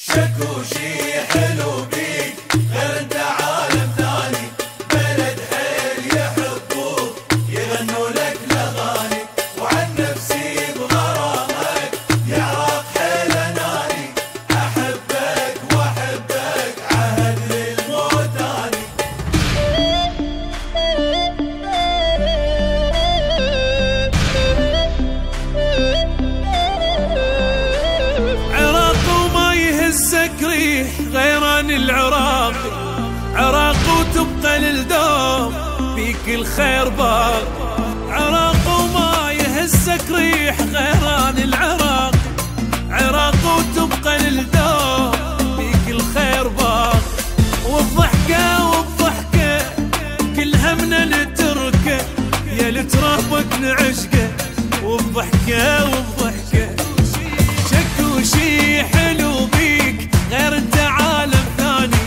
شكو شي حلو بيك غير انت عالم ثاني، بلد حيل يحبوك يغنوا لك الاغاني، وعن نفسي بغرامك يعرق حيل اناني، احبك واحبك عهد للموت اني. ريح غيران العراق، عراق وتبقى للدوم فيك الخير باق، عراق وما يهزك ريح غيران العراق، عراق وتبقى للدوم فيك الخير باق، والضحكة والضحكة كل همنا نتركه يا لترهبك نعشقه، والضحكة والضحكة شكو شي حلو بيك غير انت عالم ثاني،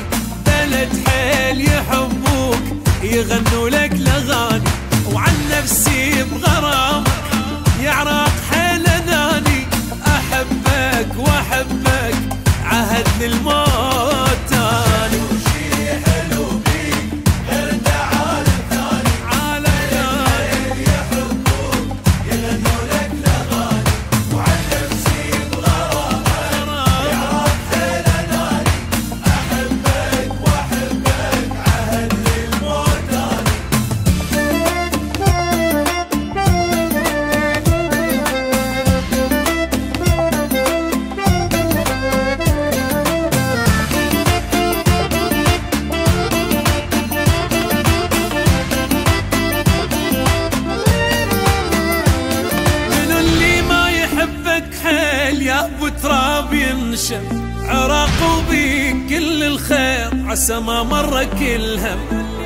بلد حيل يحبوك يغنوا لك الاغاني، وعن نفسي بغرامك يعرق حيل اناني، احبك واحبك عهد للموت تاني. يا ابو تراب ينشم عراق وبيك كل الخير عسى ما مرك الهم،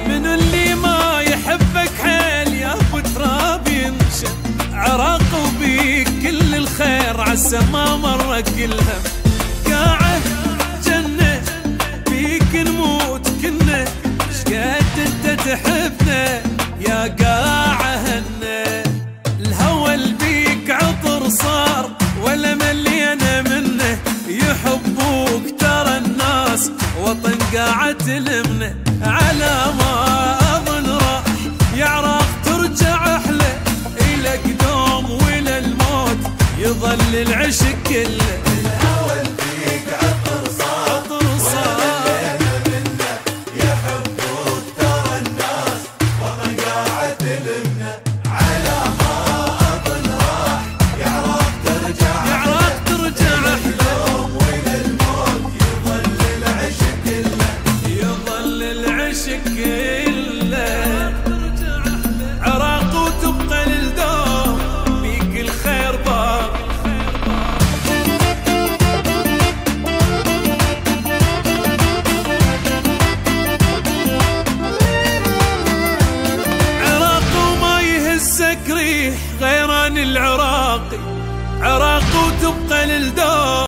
من اللي ما يحبك حيل يا ابو تراب ينشم عراق وبيك كل الخير عسى ما مرك الهم، قاعه جنه بيك نموت كنا شقد انت تحبنا يا قاعه هنه، الهوى اللي بيك عطر صار ولا ملينا منه، يحبوك ترى الناس وطن قاعة تلمنه، على ما اظن راح يعرق ترجع احلى الك دوم ولا الموت يظل العشق كله، الهوى اللي بيك عطر صار ملينا منه، يحبوك ترى الناس وطن قاعة تلمنه، على ما اظن راح يعرق ترجع كله، عراق وتبقى للدوم فيك الخير باق. عراق وما يهزك ريح غيران العراقي، عراق وتبقى للدوم